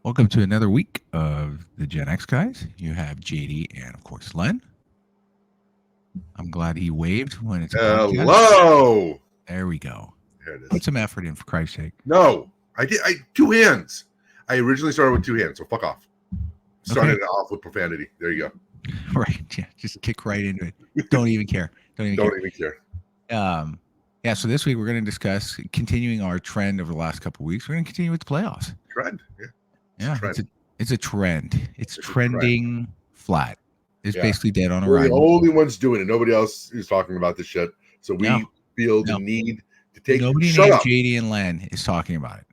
Welcome to another week of the Gen X guys. You have JD and, of course, Len. I'm glad he waved when it's a podcast. Hello. There we go. There it is. Put some effort in, for Christ's sake. No, I did. Two hands. I originally started with two hands, so fuck off. Started off with profanity. There you go. Right. Yeah. Just kick right into it. Don't even care. Don't even care. Yeah. So this week we're going to discuss continuing our trend over the last couple of weeks. We're going to continue with the playoffs. Trend. Yeah. It's a trend. It's trending flat. It's basically dead on We're arrival. the only ones doing it. Nobody else is talking about this shit. So we feel the need to take. Nobody named JD and Len is talking about it.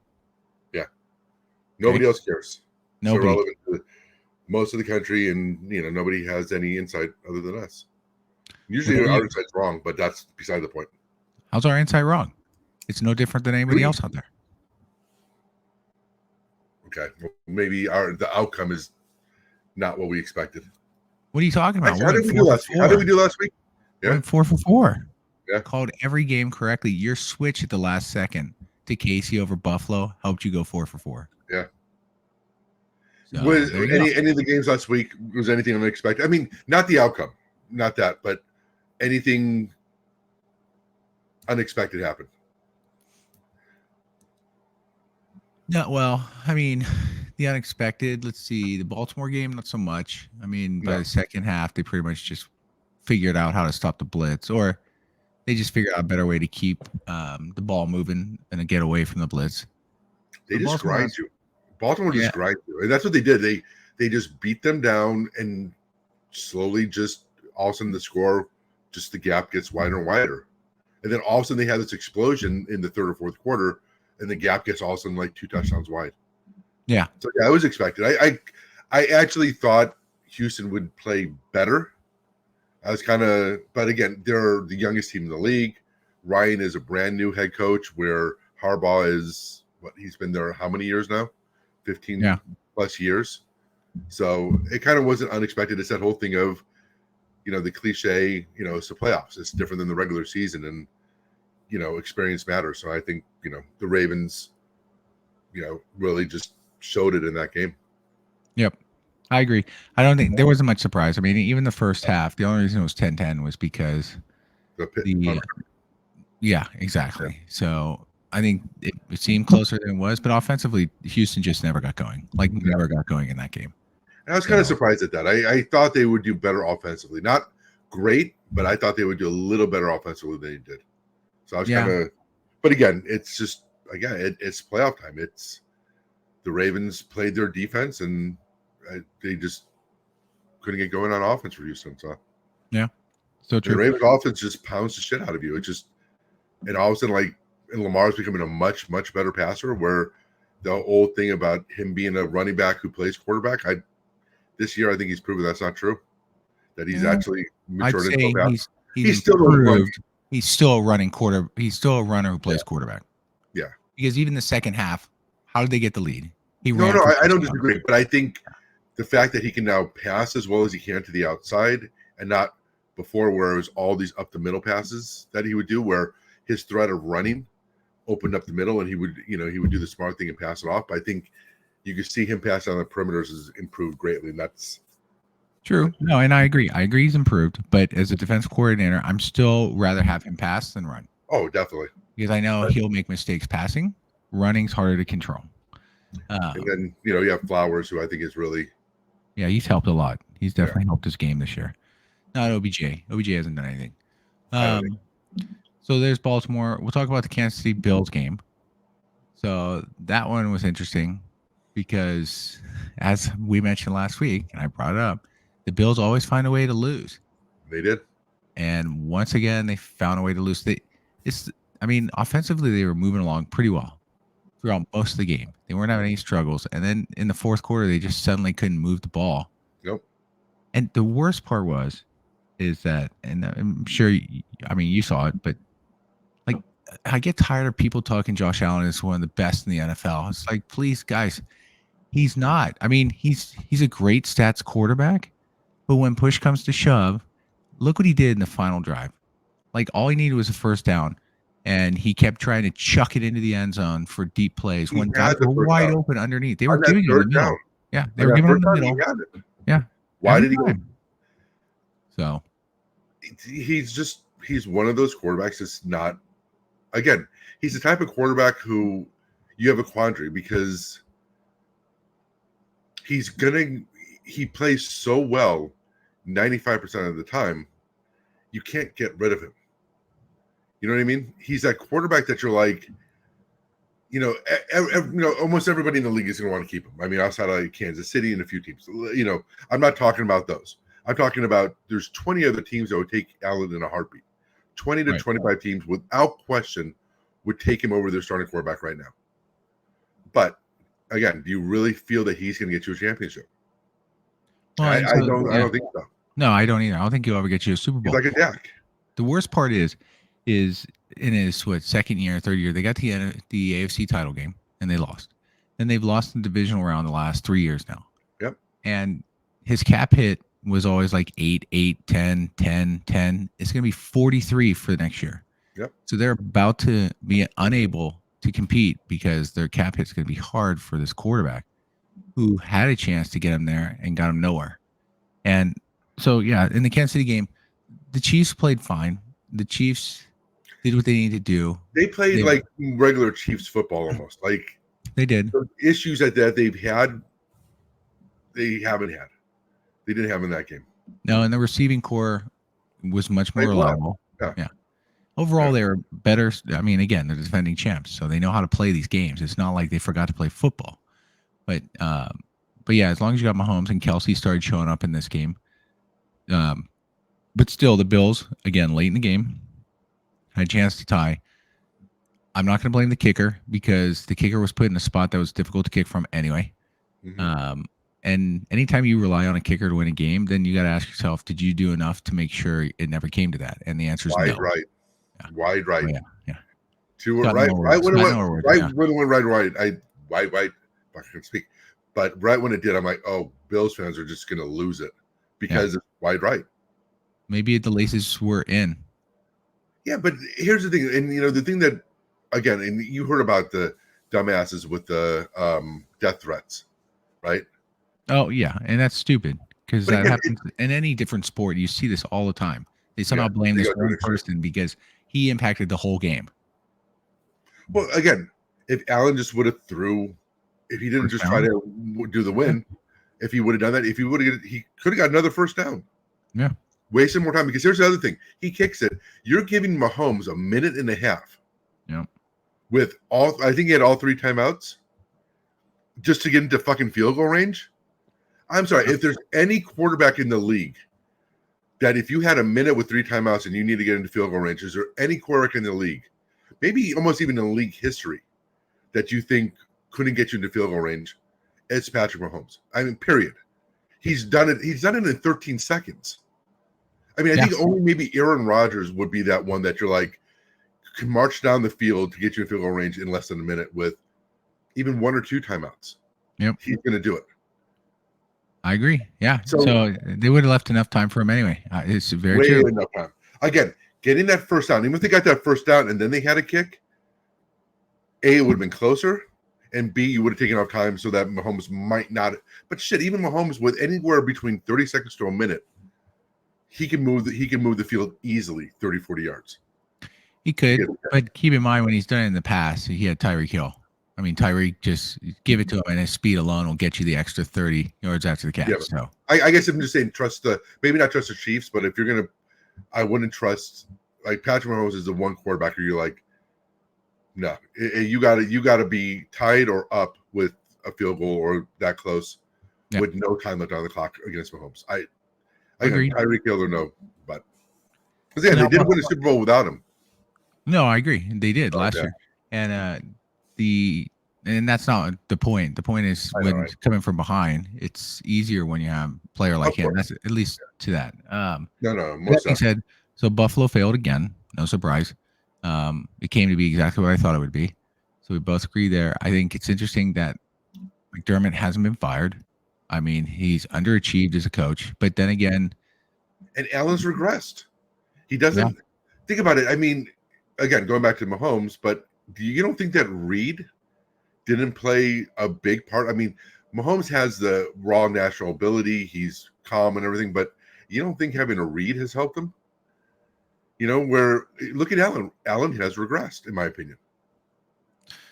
Yeah. Nobody else cares. Nobody. It's irrelevant to most of the country, and nobody has any insight other than us. Usually our insight's wrong, but that's beside the point. How's our insight wrong? It's no different than anybody else out there. Okay, well, maybe the outcome is not what we expected. What are you talking about? How did we do last week? Yeah. Went 4 for 4. Yeah. Called every game correctly. Your switch at the last second to Casey over Buffalo helped you go 4 for 4. Yeah. So, was any of the games last week, was anything unexpected? I mean, not the outcome, not that, but anything unexpected happened. No, well, I mean, the unexpected, let's see, the Baltimore game, not so much. I mean, by the second half, they pretty much just figured out how to stop the blitz, or they just figured out a better way to keep the ball moving and get away from the blitz. They just grind you. Baltimore just grind you. And that's what they did. They just beat them down, and slowly just all of a sudden the score, just the gap gets wider and wider. And then all of a sudden they had this explosion in the third or fourth quarter, and the gap gets all of a sudden like 2 touchdowns wide. Yeah. So yeah, I was expected. I actually thought Houston would play better. I was but again, they're the youngest team in the league. Ryan is a brand new head coach, where Harbaugh is he's been there how many years now? 15 plus years. So it kind of wasn't unexpected. It's that whole thing of, the cliche, it's the playoffs. It's different than the regular season, and experience matters. So I think, the Ravens, really just showed it in that game. Yep. I agree. I don't think there wasn't much surprise. I mean, even the first half, the only reason it was 10-10 was because yeah, exactly. Yeah. So I think it seemed closer than it was, but offensively, Houston just never got going. Never got going in that game. And I was kind of surprised at that. I thought they would do better offensively. Not great, but I thought they would do a little better offensively than they did. So I was kind of, but again, it's just, it's playoff time. It's the Ravens played their defense, and they just couldn't get going on offense for Houston. So yeah, so true. The Ravens offense just pounds the shit out of you. And all of a sudden, and Lamar's becoming a much, much better passer, where the old thing about him being a running back who plays quarterback, this year I think he's proven that's not true. That he's actually matured into a passer. He's still improved. He's still a running quarter. He's still a runner who plays quarterback. Yeah. Because even the second half, how did they get the lead? I don't disagree, but I think the fact that he can now pass as well as he can to the outside, and not before where it was all these up the middle passes that he would do, where his threat of running opened up the middle, and he would do the smart thing and pass it off. But I think you could see him pass on the perimeters has improved greatly, and that's true. No, and I agree. He's improved, but as a defense coordinator, I'm still rather have him pass than run. Oh, definitely. Because I know he'll make mistakes passing. Running's harder to control. And then, you have Flowers, who I think is really... Yeah, he's helped a lot. He's definitely helped his game this year. Not OBJ. OBJ hasn't done anything. So there's Baltimore. We'll talk about the Kansas City Bills game. So that one was interesting because, as we mentioned last week, and I brought it up, the Bills always find a way to lose. They did. And once again, they found a way to lose. Offensively, they were moving along pretty well throughout most of the game. They weren't having any struggles. And then in the fourth quarter, they just suddenly couldn't move the ball. Nope. And the worst part is that, and I'm sure, you saw it, but I get tired of people talking Josh Allen is one of the best in the NFL. It's like, please, guys, he's not. I mean, he's a great stats quarterback, but when push comes to shove, look what he did in the final drive. All he needed was a first down. and he kept trying to chuck it into the end zone for deep plays He when had guys the were first wide down. open underneath. They were On that giving him the third middle. down. Yeah, they On were that giving him first the down, he middle. had it. Yeah. Why every did he go? time. So he's one of those quarterbacks that's not, again, he's the type of quarterback who you have a quandary because he plays so well 95% of the time, you can't get rid of him. You know what I mean? He's that quarterback that you're like, almost everybody in the league is going to want to keep him. I mean, outside of like Kansas City and a few teams, I'm not talking about those. I'm talking about there's 20 other teams that would take Allen in a heartbeat. 20 to 25 teams without question would take him over their starting quarterback right now. But again, do you really feel that he's going to get you a championship? Well, I don't think so. No, I don't either. I don't think he'll ever get you a Super Bowl. He's like a Dak. The worst part is in his second year, third year, they got to the AFC title game and they lost. And they've lost in the divisional round the last 3 years now. Yep. And his cap hit was always like 8, 10, 10, 10. It's going to be 43 for the next year. Yep. So they're about to be unable to compete because their cap hit's going to be hard for this quarterback who had a chance to get him there and got him nowhere. And so, yeah, in the Kansas City game, the Chiefs played fine. The Chiefs did what they needed to do. They played like regular Chiefs football almost. Like they did. The issues that they've had, they haven't had. They didn't have in that game. No, and the receiving core was much more reliable. Well. Yeah. Overall, they were better. I mean, again, they're defending champs, so they know how to play these games. It's not like they forgot to play football. But yeah, as long as you got Mahomes and Kelsey started showing up in this game. But still, the Bills, again, late in the game, had a chance to tie. I'm not going to blame the kicker because the kicker was put in a spot that was difficult to kick from anyway. Mm-hmm. And anytime you rely on a kicker to win a game, then you got to ask yourself, did you do enough to make sure it never came to that? And the answer is no. Right. Yeah. Wide right. Oh, yeah. Right when it went right. I can speak. But right when it did, I'm like, oh, Bills fans are just going to lose it because it's wide right. Maybe the laces were in. Yeah, but here's the thing. And, the thing that, again, and you heard about the dumbasses with the death threats, right? Oh, yeah. And that's stupid because that happens in any different sport. You see this all the time. They somehow blame this one person because he impacted the whole game. Well, again, if Allen just would have if he didn't just try to do the win, if he would have done that, he could have got another first down. Yeah. Wasted more time because here's the other thing. He kicks it. You're giving Mahomes a minute and a half. Yeah. With I think he had all 3 timeouts just to get into fucking field goal range. I'm sorry. If there's any quarterback in the league that if you had a minute with 3 timeouts and you need to get into field goal range, is there any quarterback in the league, maybe almost even in league history, that you think couldn't get you into field goal range? It's Patrick Mahomes. I mean, period. He's done it. He's done it in 13 seconds. I mean, I think only maybe Aaron Rodgers would be that one that you're like, can march down the field to get you in field goal range in less than a minute with even 1 or 2 timeouts. Yep. He's going to do it. I agree. Yeah. So they would have left enough time for him anyway. It's very true. Enough time. Again, getting that first down, even if they got that first down and then they had a kick, A, it would have been closer, and B, you would have taken off time so that Mahomes might not. But shit, even Mahomes with anywhere between 30 seconds to a minute, he can move the field easily 30, 40 yards. He could, but keep in mind when he's done it in the past, he had Tyreek Hill. I mean, Tyreek, just give it to him, and his speed alone will get you the extra 30 yards after the catch. Yeah, so I guess I'm just saying maybe not trust the Chiefs, but if you're gonna, I wouldn't trust like Patrick Mahomes is the one quarterback where you're like, no, you got to be tied or up with a field goal or that close with no time left on the clock against Mahomes. I agree. Tyreek Hill or no, but because they did win the Super Bowl without him. No, I agree. They did last year, and and that's not the point. The point is when coming from behind, it's easier when you have a player like him. That's at least to that. No. That being said, so Buffalo failed again. No surprise. It came to be exactly what I thought it would be. So we both agree there. I think it's interesting that McDermott hasn't been fired. I mean, he's underachieved as a coach, but then again, and Allen's regressed. He doesn't think about it. I mean, again, going back to Mahomes, but you don't think that Reed didn't play a big part? I mean, Mahomes has the raw natural ability. He's calm and everything, but you don't think having a Reed has helped him? Where look at Allen. Allen has regressed, in my opinion.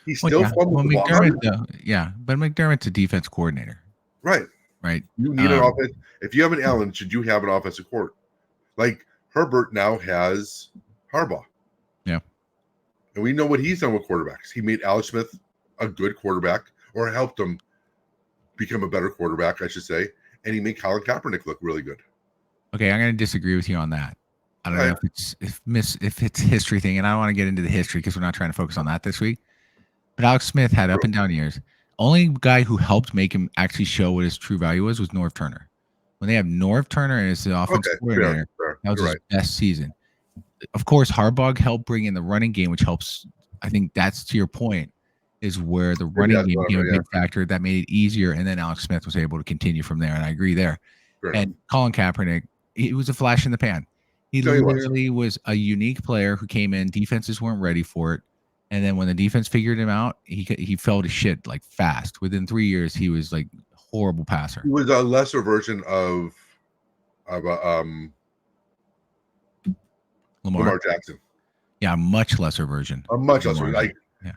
He's still fumbled the ball. But McDermott's a defense coordinator. Right. You need an offense. If you have an Allen, should you have an offensive court? Like Herbert now has Harbaugh. Yeah. And we know what he's done with quarterbacks. He made Alex Smith a good quarterback, or helped him become a better quarterback, I should say. And he made Colin Kaepernick look really good. Okay, I'm going to disagree with you on that. I don't know if it's history thing, and I don't want to get into the history because we're not trying to focus on that this week. But Alex Smith had up and down years. Only guy who helped make him actually show what his true value was Norv Turner. When they have Norv Turner as the offensive coordinator, that was his best season. Of course, Harbaugh helped bring in the running game, which helps. I think that's to your point, is where the running game became a big factor that made it easier. And then Alex Smith was able to continue from there. And I agree there. Right. And Colin Kaepernick, he was a flash in the pan. He literally was a unique player who came in. Defenses weren't ready for it. And then when the defense figured him out, he fell to shit like fast. Within 3 years, he was like a horrible passer. He was a lesser version of Lamar Jackson. Yeah, a much lesser version. A much lesser,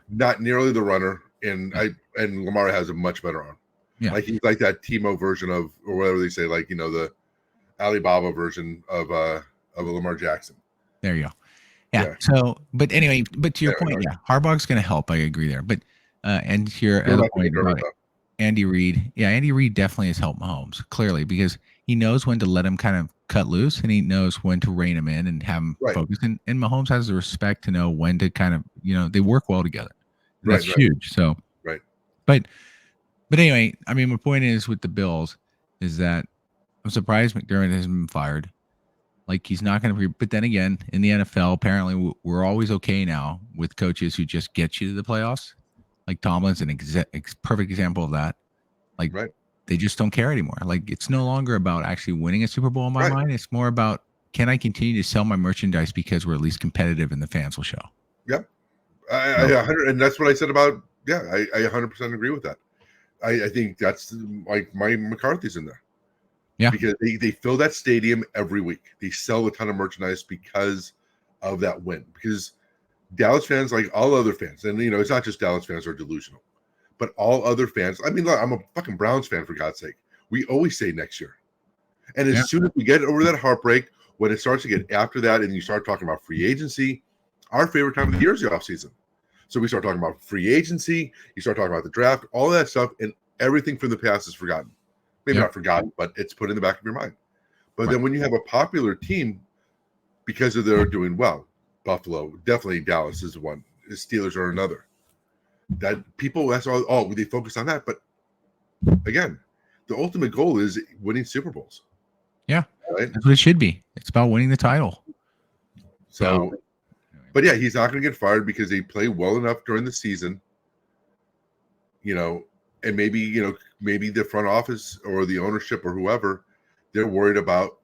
not nearly the runner. And Lamar has a much better arm. Yeah, like he's like that Timo version of, or whatever they say, like the Alibaba version of a Lamar Jackson. There you go. Yeah. So, but anyway, to your point, Harbaugh's going to help. I agree there. But and to your other point about Andy Reid, Andy Reid definitely has helped Mahomes clearly because he knows when to let him kind of cut loose and he knows when to rein him in and have him focus. And Mahomes has the respect to know when to kind of they work well together. And that's huge. So but anyway, I mean, my point is with the Bills is that I'm surprised McDermott hasn't been fired. Like he's not going to be, but then again, in the NFL, apparently we're always okay now with coaches who just get you to the playoffs. Like Tomlin's an perfect example of that. Like they just don't care anymore. Like it's no longer about actually winning a Super Bowl in my mind. It's more about, can I continue to sell my merchandise because we're at least competitive and the fans will show. Yep. And that's what I said about, I 100% agree with that. I think that's like my McCarthy's in there. Yeah, because they fill that stadium every week. They sell a ton of merchandise because of that win. Because Dallas fans, like all other fans, and it's not just Dallas fans are delusional, but all other fans. I mean, look, I'm a fucking Browns fan for God's sake. We always say next year, and as soon as we get over that heartbreak, when it starts to get after that, and you start talking about free agency, our favorite time of the year is the offseason. So we start talking about free agency. You start talking about the draft, all that stuff, and everything from the past is forgotten. Maybe not forgotten, but it's put in the back of your mind. But then when you have a popular team, because of their doing well, Buffalo, definitely Dallas is one. The Steelers are another. That people, that's all they focus on that. But again, the ultimate goal is winning Super Bowls. Yeah, that's what it should be. It's about winning the title. So, but he's not going to get fired because they play well enough during the season. And maybe, maybe the front office or the ownership or whoever, they're worried about,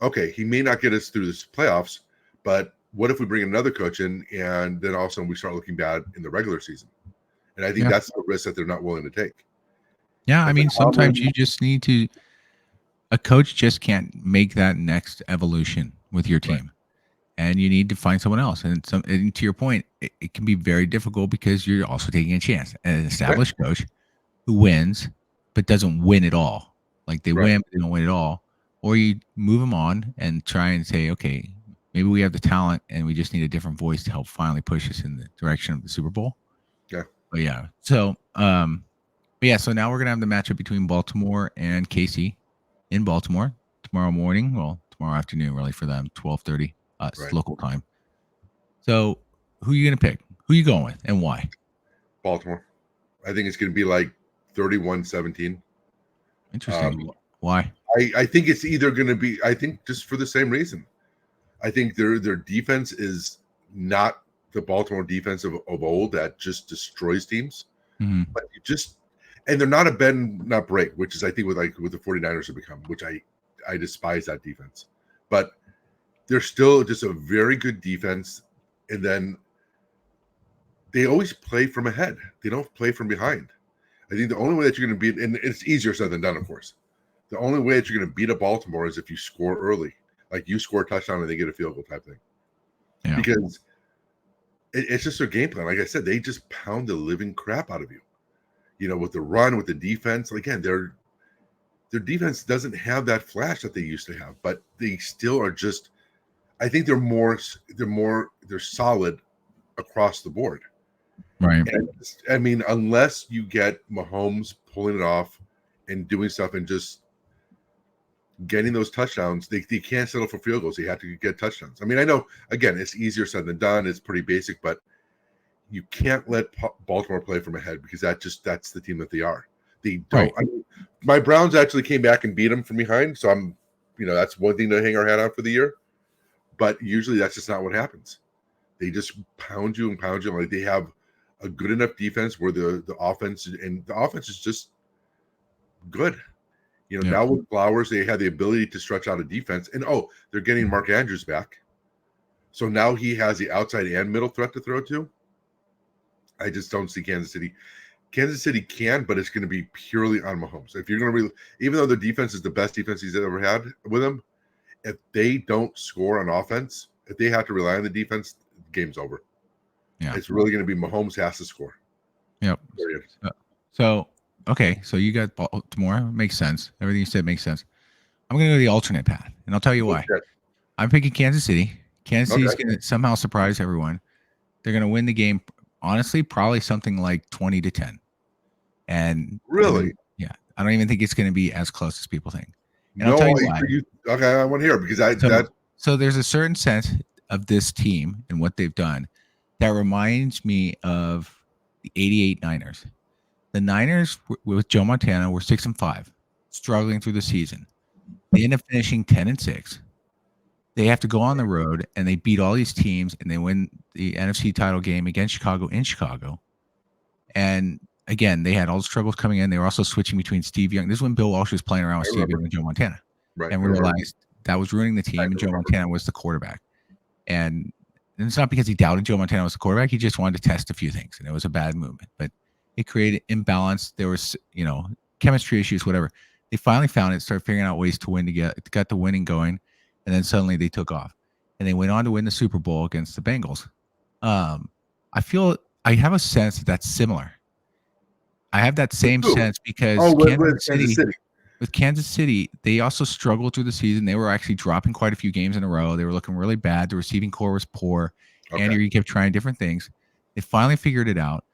okay, he may not get us through this playoffs, but what if we bring another coach in and then all of a sudden we start looking bad in the regular season? And I think that's the risk that they're not willing to take. Yeah, I mean, sometimes you just need to, a coach just can't make that next evolution with your team. And you need to find someone else. And to your point, it can be very difficult because you're also taking a chance. An established coach who wins, but doesn't win at all. Like they win, but they don't win at all. Or you move them on and try and say, okay, maybe we have the talent and we just need a different voice to help finally push us in the direction of the Super Bowl. Yeah. But so, so now we're going to have the matchup between Baltimore and KC in Baltimore tomorrow morning. Well, tomorrow afternoon, really, for them, 12:30. Local time. So who are you going to pick? Who are you going with and why? Baltimore. I think it's going to be like 31-17. Interesting. Why? I think it's either going to be, I think just for the same reason. I think their defense is not the Baltimore defense of old that just destroys teams. Mm-hmm. But and they're not a bend, not break, which is I think with the 49ers have become, which I despise that defense. But they're still just a very good defense, and then they always play from ahead. They don't play from behind. I think the only way that you're going to beat, and it's easier said than done, of course. The only way that you're going to beat a Baltimore is if you score early, like you score a touchdown and they get a field goal type thing. Yeah. Because it's just their game plan. Like I said, they just pound the living crap out of you. You know, with the run, with the defense. Again, their defense doesn't have that flash that they used to have, but they still are just. I think they're solid across the board. Right. And, I mean, unless you get Mahomes pulling it off and doing stuff and just getting those touchdowns, they can't settle for field goals. They have to get touchdowns. I mean, I know, again, it's easier said than done. It's pretty basic, but you can't let Baltimore play from ahead because that's the team that they are. They don't. Right. I mean, my Browns actually came back and beat them from behind, so that's one thing to hang our hat on for the year. But usually that's just not what happens. They just pound you. Like they have a good enough defense where the offense is just good. You know, now with Flowers, they have the ability to stretch out a defense. And, they're getting Mark Andrews back. So now he has the outside and middle threat to throw to. I just don't see Kansas City. Kansas City can, but it's going to be purely on Mahomes. If you're going to even though their defense is the best defense he's ever had with him, if they don't score on offense, if they have to rely on the defense, game's over. Yeah. It's really going to be Mahomes has to score. Yep. So you got Baltimore. Makes sense. Everything you said makes sense. I'm going to go the alternate path, and I'll tell you why. Okay. I'm picking Kansas City. Kansas City's going to somehow surprise everyone. They're going to win the game, honestly, probably something like 20-10. And really? I don't even think it's going to be as close as people think. And I'll tell you why. Okay, I want to hear because So there's a certain sense of this team and what they've done that reminds me of the 88 Niners. The Niners with Joe Montana were 6-5, struggling through the season. They end up finishing 10-6. They have to go on the road and they beat all these teams and they win the NFC title game against Chicago in Chicago. And again, they had all the struggles coming in. They were also switching between Steve Young. This is when Bill Walsh was playing around with Steve Young and Joe Montana. Right. And we realized that was ruining the team and Joe Montana was the quarterback. And it's not because he doubted Joe Montana was the quarterback. He just wanted to test a few things and it was a bad movement. But it created imbalance. There was, chemistry issues, whatever. They finally found it, started figuring out ways to win got the winning going, and then suddenly they took off. And they went on to win the Super Bowl against the Bengals. I have a sense that's similar. I have that same sense because with Kansas City, they also struggled through the season. They were actually dropping quite a few games in a row. They were looking really bad. The receiving core was poor. Okay. Andy Reid kept trying different things. They finally figured it out.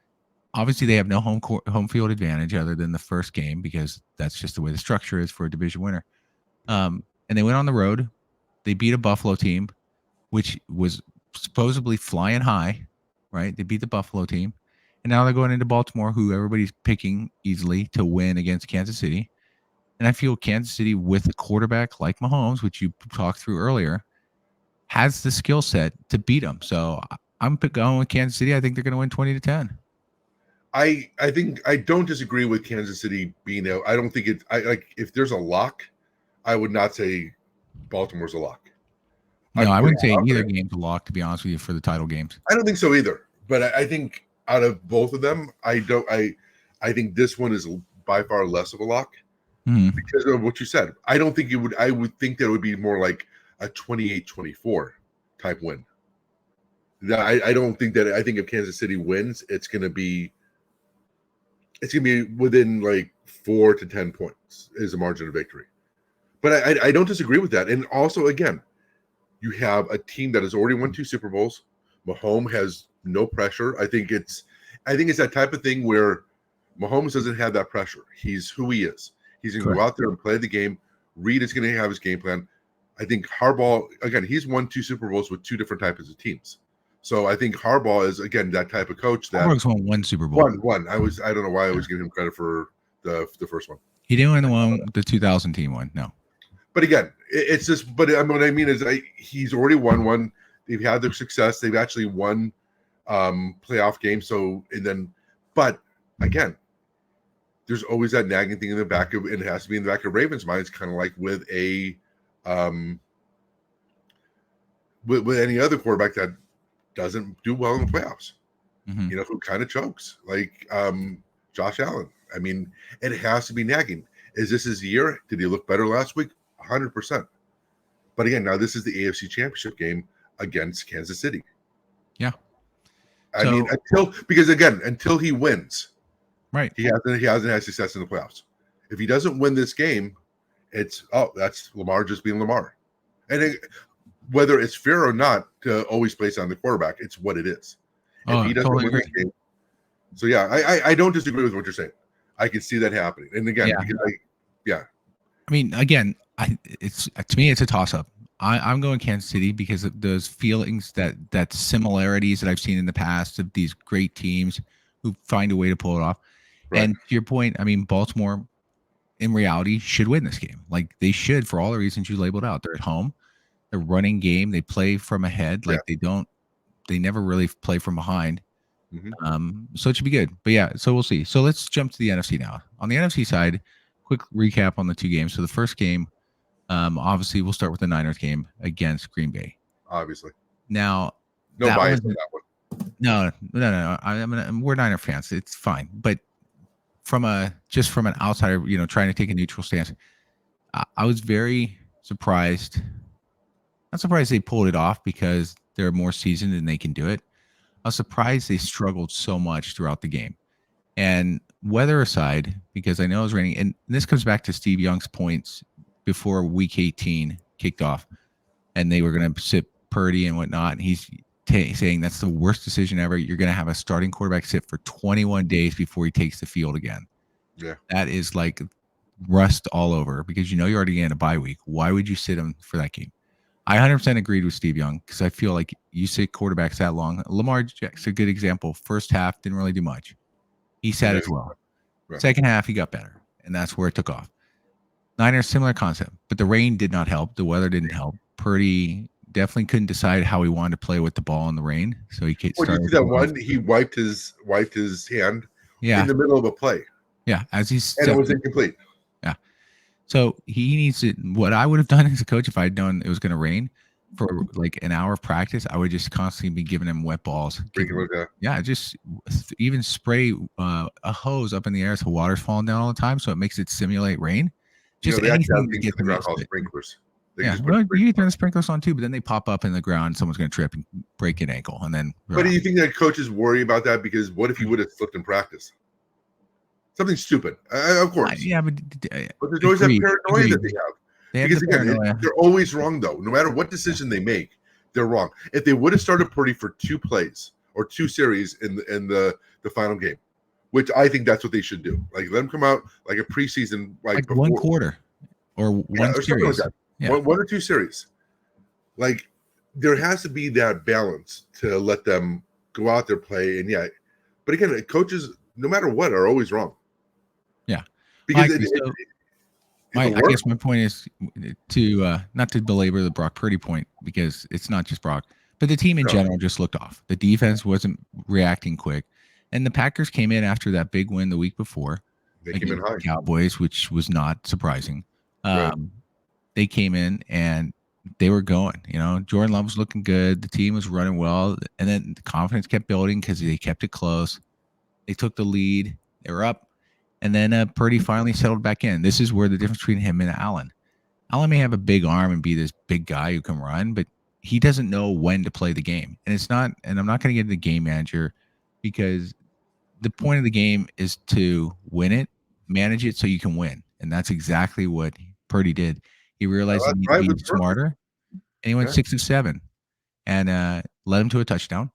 Obviously, they have no home field advantage other than the first game because that's just the way the structure is for a division winner. And they went on the road. They beat a Buffalo team, which was supposedly flying high, right? They beat the Buffalo team. And now they're going into Baltimore, who everybody's picking easily to win against Kansas City. And I feel Kansas City with a quarterback like Mahomes, which you talked through earlier, has the skill set to beat them. So I'm going with Kansas City. I think they're going to win 20-10. I think I don't disagree with Kansas City being out. I don't think if there's a lock, I would not say Baltimore's a lock. No, I wouldn't say either game's a lock, to be honest with you, for the title games. I don't think so either. But I think out of both of them, I think this one is by far less of a lock because of what you said. I don't think it would. I would think that it would be more like a 28-24 type win. I don't think that. I think if Kansas City wins, it's going to be within like 4 to 10 points is a margin of victory. But I don't disagree with that. And also, again, you have a team that has already won 2 Super Bowls. Mahomes has no pressure. I think it's that type of thing where Mahomes doesn't have that pressure. He's who he is. He's going to go out there and play the game. Reid is going to have his game plan. I think Harbaugh, again, he's won 2 Super Bowls with 2 different types of teams. So I think Harbaugh is, again, that type of coach that Harbaugh's won 1 Super Bowl. One. I don't know why I always give him credit for the first one. He didn't win the one, the 2000 team one. No. But again, it's just. But what I mean is, he's already won one. They've had their success. They've actually won playoff games. So but again, there's always that nagging thing in the back of. It has to be in the back of Ravens' minds, kind of like with with any other quarterback that doesn't do well in the playoffs. Mhm. You know, who kind of chokes, like Josh Allen. I mean, it has to be nagging. Is this his year? Did he look better last week? 100%. But again, now this is the AFC Championship game against Kansas City. Yeah. I mean, until he wins, right. he hasn't had success in the playoffs. If he doesn't win this game, that's Lamar just being Lamar. And whether it's fair or not to always place on the quarterback, it's what it is. If he doesn't win this game, so yeah, I don't disagree with what you're saying. I can see that happening. And again, I mean, again, it's to me, it's a toss up. I'm going Kansas City because of those feelings that similarities that I've seen in the past of these great teams who find a way to pull it off. Right. And to your point, I mean, Baltimore in reality should win this game. Like they should, for all the reasons you labeled out. They're at home, they're running game, they play from ahead. Like they never really play from behind. Mm-hmm. So it should be good. But yeah, so we'll see. So let's jump to the NFC now. On the NFC side, quick recap on the two games. So the first game, obviously we'll start with the Niners game against Green Bay. Obviously. Now, no bias on that one. No. We're Niner fans. It's fine. But from an outsider, trying to take a neutral stance, I was very surprised. Not surprised they pulled it off because they're more seasoned and they can do it. I was surprised they struggled so much throughout the game. And weather aside, because I know it was raining, and this comes back to Steve Young's points before Week 18 kicked off, and they were going to sit Purdy and whatnot. And he's saying that's the worst decision ever. You're going to have a starting quarterback sit for 21 days before he takes the field again. Yeah, that is like rust all over because you're already getting a bye week. Why would you sit him for that game? I 100% agreed with Steve Young because I feel like you sit quarterbacks that long. Lamar Jackson's a good example. First half didn't really do much. He sat as well. Right. Second half he got better, and that's where it took off. Niners, similar concept, but the rain did not help. The weather didn't help. Purdy definitely couldn't decide how he wanted to play with the ball in the rain, so he started. You see that one? He wiped his hand in the middle of a play. Yeah, as he's and it was incomplete. Yeah. So he needs to. What I would have done as a coach if I'd known it was going to rain for like an hour of practice, I would just constantly be giving him wet balls. Just even spray a hose up in the air so water's falling down all the time, so it makes it simulate rain. Just anything to get the ground called sprinklers. You can turn the sprinklers on too, but then they pop up in the ground. Someone's going to trip and break an ankle, and then. But do you think that coaches worry about that because what if he would have slipped in practice? Something stupid, of course. But there's always that paranoia that they have. Because again, they're always wrong though. No matter what decision they make, they're wrong. If they would have started Purdy for 2 plays or 2 series in the final game, which I think that's what they should do. Like let them come out like a preseason, like before, 1 quarter or one or series, like that. 1 or 2 series. Like there has to be that balance to let them go out there play and but again, coaches, no matter what, are always wrong. Yeah, because I guess my point is to not to belabor the Brock Purdy point because it's not just Brock, but the team in general just looked off. The defense wasn't reacting quick, and the Packers came in after that big win the week before against the Cowboys, which was not surprising. They came in and they were going. Jordan Love was looking good. The team was running well, and then the confidence kept building because they kept it close. They took the lead. They were up. And then Purdy finally settled back in. This is where the difference between him and Allen. Allen may have a big arm and be this big guy who can run, but he doesn't know when to play the game. And it's not, and I'm not going to get into the game manager because the point of the game is to win it, manage it so you can win. And that's exactly what Purdy did. He realized he needed to be smarter, and he went 6 of 7 and led him to a touchdown.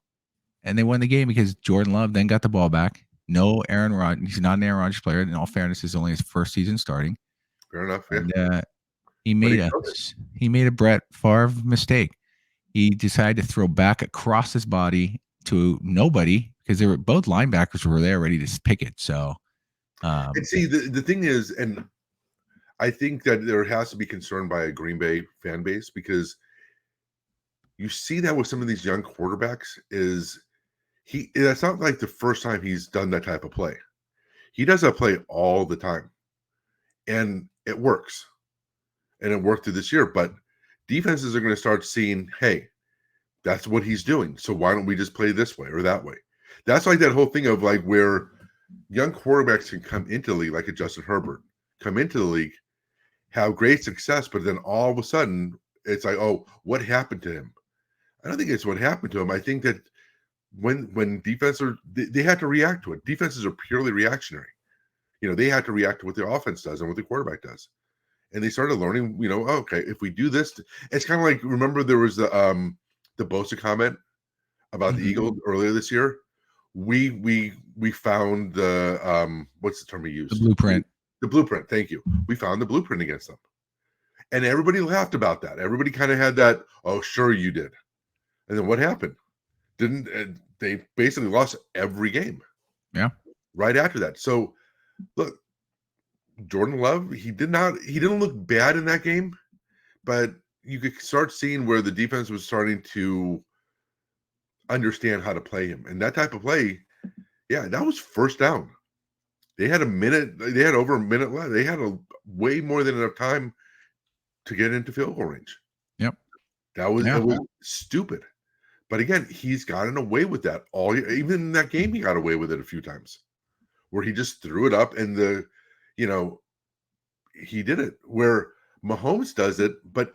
And they won the game because Jordan Love then got the ball back. No Aaron Rodgers. He's not an Aaron Rodgers player. In all fairness, this is only his first season starting. Fair enough. Yeah. And, he made a Brett Favre mistake. He decided to throw back across his body to nobody because they were both linebackers were there ready to pick it. So, and see the thing is, and I think that there has to be concern by a Green Bay fan base because you see that with some of these young quarterbacks is. That's not like the first time he's done that type of play. He does that play all the time. And it works. And it worked through this year. But defenses are going to start seeing, hey, That's what he's doing. So why don't we just play this way or that way? That's like that whole thing of like where young quarterbacks can come into the league, like a Justin Herbert, come into the league, have great success, but then all of a sudden it's like, oh, what happened to him? I don't think it's what happened to him. I think that when defense they had to react to it. Defenses are purely reactionary. They had to react to what the offense does and what the quarterback does. And they started learning, okay, if we do this, it's kind of like, remember there was the Bosa comment about the Eagles earlier this year. We found the what's the term we used? The blueprint. The blueprint. Thank you. We found the blueprint against them, and everybody laughed about that. Everybody kind of had that. Oh, sure you did. And then what happened? They basically lost every game? Yeah. Right after that. So look, Jordan Love, he didn't look bad in that game, but you could start seeing where the defense was starting to understand how to play him. And that type of play, yeah, that was first down. They had over a minute left. They had way more than enough time to get into field goal range. Yep. It was stupid. But again, he's gotten away with that even in that game, he got away with it a few times where he just threw it up and he did it where Mahomes does it, but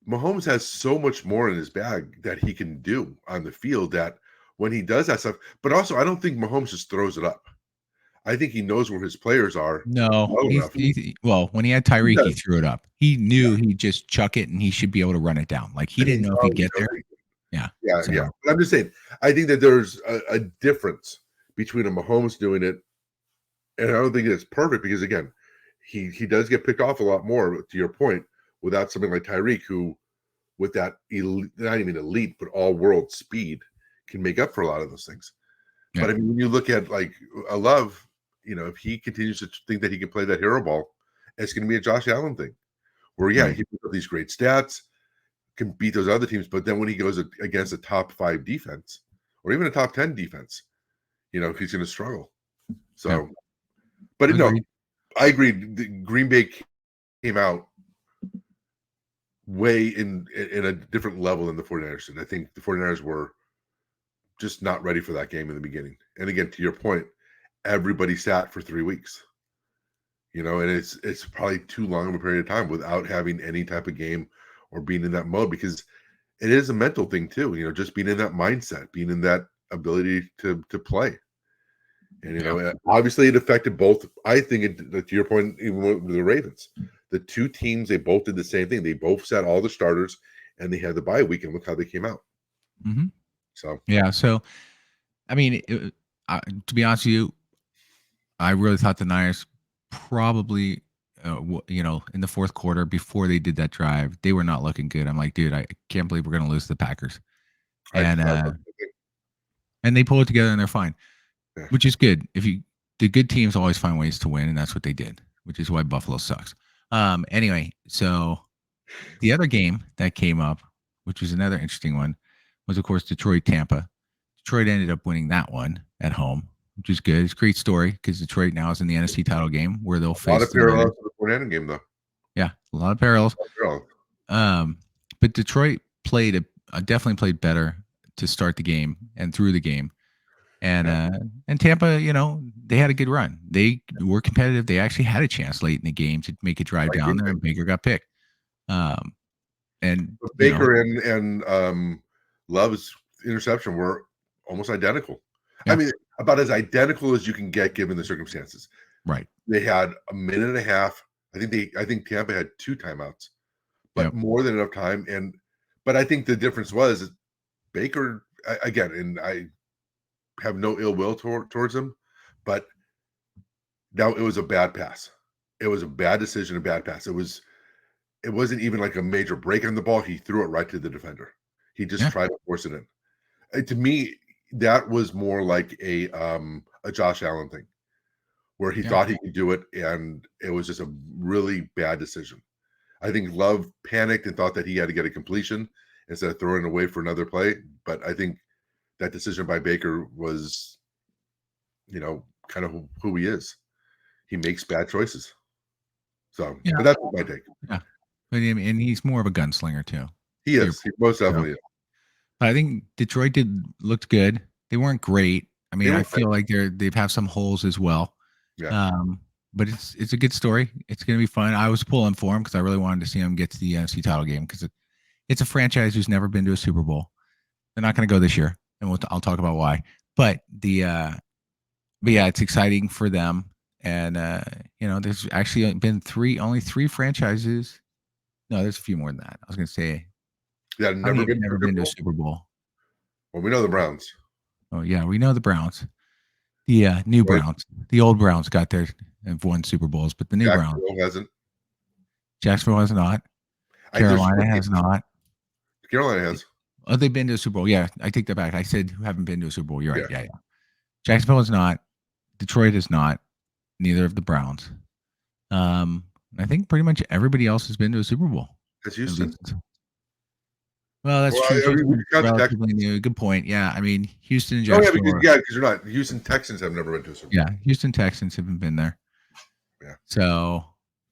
Mahomes has so much more in his bag that he can do on the field that when he does that stuff, but also I don't think Mahomes just throws it up. I think he knows where his players are. No, well, when he had Tyreek, he threw it up. He knew he'd just chuck it and he should be able to run it down. Like he didn't know if he'd get there. Yeah. Yeah. But I'm just saying, I think that there's a difference between a Mahomes doing it, and I don't think it's perfect because again, he does get picked off a lot more, to your point, without something like Tyreek, who with that not even elite, but all world speed can make up for a lot of those things. Yeah. But I mean, when you look at like a Love, if he continues to think that he can play that hero ball, it's going to be a Josh Allen thing where, he puts up these great stats, can beat those other teams. But then when he goes against a top 5 defense or even a top 10 defense, he's going to struggle. So, but I agree. The Green Bay came out way in a different level than the 49ers did. I think the 49ers were just not ready for that game in the beginning. And again, to your point, everybody sat for 3 weeks, and it's probably too long of a period of time without having any type of game or being in that mode, because it is a mental thing too, just being in that mindset, being in that ability to play. And, obviously it affected both. I think to your point, even with the Ravens, the two teams, they both did the same thing. They both sat all the starters and they had the bye week, and look how they came out. Mm-hmm. So, I mean, to be honest with you, I really thought the Niners probably, in the fourth quarter before they did that drive, they were not looking good. I'm like, dude, I can't believe we're going to lose to the Packers. And they pull it together and they're fine, which is good. The good teams always find ways to win, and that's what they did, which is why Buffalo sucks. Anyway, so the other game that came up, which was another interesting one, was of course Detroit-Tampa. Detroit ended up winning that one at home, which is good. It's a great story because Detroit now is in the NFC title game where they'll face a lot of parallels to the 49 game, though. Yeah, a lot of parallels. But Detroit definitely played better to start the game and through the game. And Tampa, they had a good run. They were competitive. They actually had a chance late in the game to make a drive down there, and Baker got picked. And Baker and Love's interception were almost identical. Yeah. I mean, about as identical as you can get given the circumstances. Right. They had a minute and a half. I think Tampa had 2 timeouts, but more than enough time. But I think the difference was Baker again, and I have no ill will towards him, but now it was a bad pass. It was a bad decision, a bad pass. It wasn't even like a major break on the ball. He threw it right to the defender. He just tried to force it in. To me, that was more like a Josh Allen thing, where he thought he could do it, and it was just a really bad decision. I think Love panicked and thought that he had to get a completion instead of throwing it away for another play. But I think that decision by Baker was, kind of who he is. He makes bad choices. So, but that's my take. Yeah, and he's more of a gunslinger too. He is. He most definitely is. I think Detroit looked good. They weren't great. I mean, I feel like they've have some holes as well. Yeah. But it's a good story. It's going to be fun. I was pulling for them because I really wanted to see them get to the NFC title game because it's a franchise who's never been to a Super Bowl. They're not going to go this year, and I'll talk about why. But but yeah, it's exciting for them. And there's actually been only three franchises. No, there's a few more than that. I was going to say, yeah, never been to a Super Bowl. Well, we know the Browns. Oh yeah, we know the Browns. The new Browns, the old Browns got there and won Super Bowls, but the new Browns hasn't. Jacksonville has not. Carolina has not. Carolina has. Oh, they've been to a Super Bowl. Yeah, I take that back. I said who haven't been to a Super Bowl. You're right. Yeah. Jacksonville is not. Detroit is not. Neither of the Browns. I think pretty much everybody else has been to a Super Bowl. That's Houston. Well, that's true. Relatively new. Good point. Yeah, I mean Houston and Jacksonville. Because you're not. Houston Texans have never been to a Super Bowl. Yeah, Houston Texans haven't been there. Yeah. So